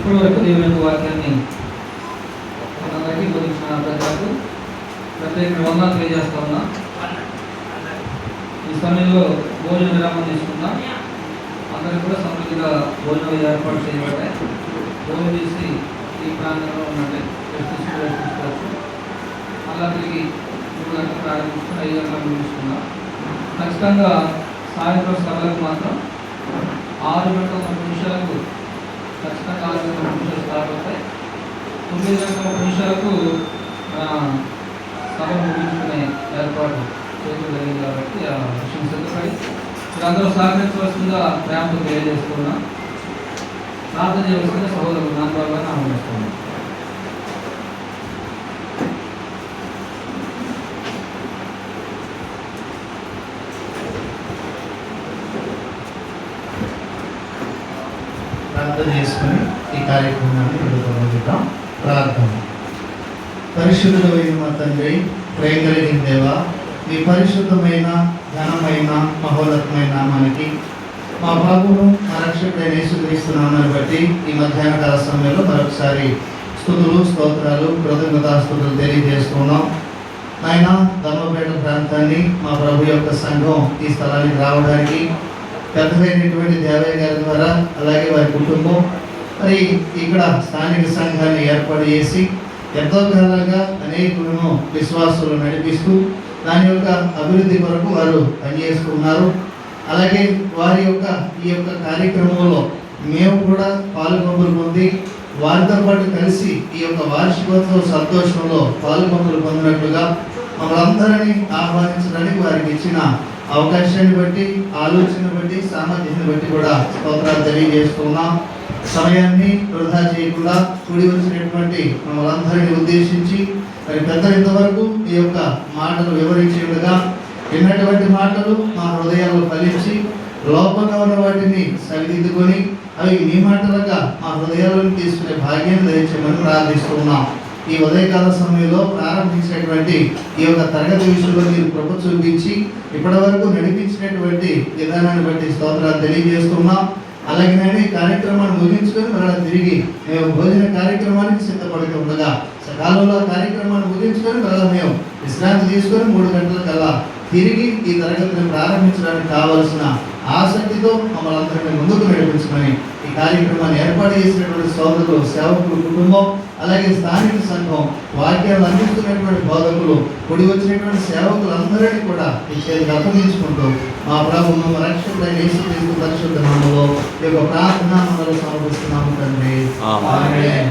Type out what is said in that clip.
ఇప్పటి వరకు దేవుని యొక్క వాక్యాన్ని మనందరికీ బోధించిన ప్రజలకు ప్రత్యేక వందనాలు తెలియజేస్తా ఉన్నా. ఈ సమయంలో భోజన విరామం తీసుకున్నా. అందరికీ కూడా సమృద్ధిగా భోజనం ఏర్పాటు చేయబడ్డాయి. భోజనం చేసి ఈ ప్రాంతంలో ఉన్నట్టే తీసుకోవచ్చు. అలా తిరిగి 3 గంటలకు ప్రారంభించుకుని 5 గంటలకు ముగించుకున్నాం. ఖచ్చితంగా సాయంత్రం సభలకు మాత్రం 6 గంటల 30 నిమిషాలకు ఖచ్చితంగా 6 గంటల 30 నిమిషాలు స్టార్ట్ అవుతాయి. 9 గంటల 30 నిమిషాలకు సభ ముగించుకునే ఏర్పాటు చేయడం జరిగింది. కాబట్టి ఆ విషయం సిద్ధపడి మీరందరూ సహకరించవలసిందిగా ప్రేమతో తెలియజేస్తున్నా. ప్రార్థన చేయవలసిందిగా సహోదరులు నాన్నబాబుగా ఆహ్వానిస్తున్నాను. ప్రార్థన చేసుకుని ఈ కార్యక్రమాన్ని మొదలుపెడతాం. ప్రార్థన. పరిశుద్ధుడైన మా తండ్రి, ప్రేమ కలిగిన దేవా, మీ పరిశుద్ధమైన ఘనమైన మహోన్నతమైన నామానికి మా ప్రభువును మా రక్షకుడైన యేసుక్రీస్తు నామాన్ని బట్టి ఈ మధ్యాహ్న కాల సమయంలో మరొకసారి స్తుతులు స్తోత్రాలు కృతజ్ఞతాస్తుతులు తెలియజేస్తున్నాం. ఆయన ధర్మపేట ప్రాంతాన్ని మా ప్రభు యొక్క సంఘం ఈ స్థలానికి రావడానికి పెద్దదైనటువంటి దేవయ్య గారి ద్వారా, అలాగే వారి కుటుంబం మరి ఇక్కడ స్థానిక సంఘాన్ని ఏర్పాటు చేసి ఎంతో కాలంగా అనేకులను విశ్వాసులు నడిపిస్తూ దాని యొక్క అభివృద్ధి కొరకు వారు పనిచేస్తున్నారు. అలాగే వారి యొక్క ఈ యొక్క కార్యక్రమంలో మేము కూడా పాలుపంపులు పొంది వారితో పాటు కలిసి ఈ యొక్క వార్షికోత్సవ సంతోషంలో పాలుపంపులు పొందినట్లుగా మమ్మల్ని అందరినీ ఆహ్వానించడానికి వారికి ఇచ్చిన అవకాశాన్ని బట్టి, ఆలోచన బట్టి, సామర్థ్యాన్ని బట్టి కూడా స్తోత్రాలు తెలియజేస్తున్నాం. సమయాన్ని వృధా చేయకుండా కూడి వచ్చినటువంటి మమ్మల్ని అందరినీ ఉద్దేశించి మరి పెద్దలు ఇంతవరకు ఈ యొక్క మాటలు వివరించేవిగా విన్నటువంటి మాటలు మా హృదయాల్లో ఫలించి లోపంగా ఉన్న వాటిని సరిదిద్దుకొని అవి మీ మాటలుగా మా హృదయాలను తీసుకునే భాగ్యాన్ని దయచేయమని ప్రార్థిస్తున్నాం. ఈ ఉదయకాల సమయంలో ప్రారంభించినటువంటి ఈ యొక్క తరగతి విషయంలో మీరు కృప చూపించి ఇప్పటి వరకు నడిపించినటువంటి విధానాన్ని బట్టి స్తోత్రాలు తెలియజేస్తున్నాం. అలాగే ఈ కార్యక్రమాన్ని ముగించుకొని మరలా తిరిగి మేము భోజన కార్యక్రమానికి సిద్ధపడుతూ ఉండగా సకాలంలో కార్యక్రమాన్ని ముగించుకొని మరలా మేము విశ్రాంతి తీసుకొని 3 గంటలకల్లా తిరిగి ఈ తరగతిని ప్రారంభించడానికి కావలసిన ఆసక్తితో మమ్మల్ని అందరినీ ముందుకు నడిపించమని ఈ కార్యక్రమాన్ని ఏర్పాటు చేసినటువంటి సోదరులు, సేవకులు, కుటుంబం, అలాగే స్థానిక సంఘం, వాక్యాలు అందిస్తున్నటువంటి బోధకులు, కూడి వచ్చినటువంటి సేవకులందరినీ కూడా ఈ చేతికి అప్పగించుకుంటూ మా ప్రభువును మా రక్షకుడైన యేసుక్రీస్తు పరిశుద్ధ నామములో ఈ యొక్క ప్రార్థన మనలో సమర్పిస్తున్నాము తండ్రి. ఆమేన్.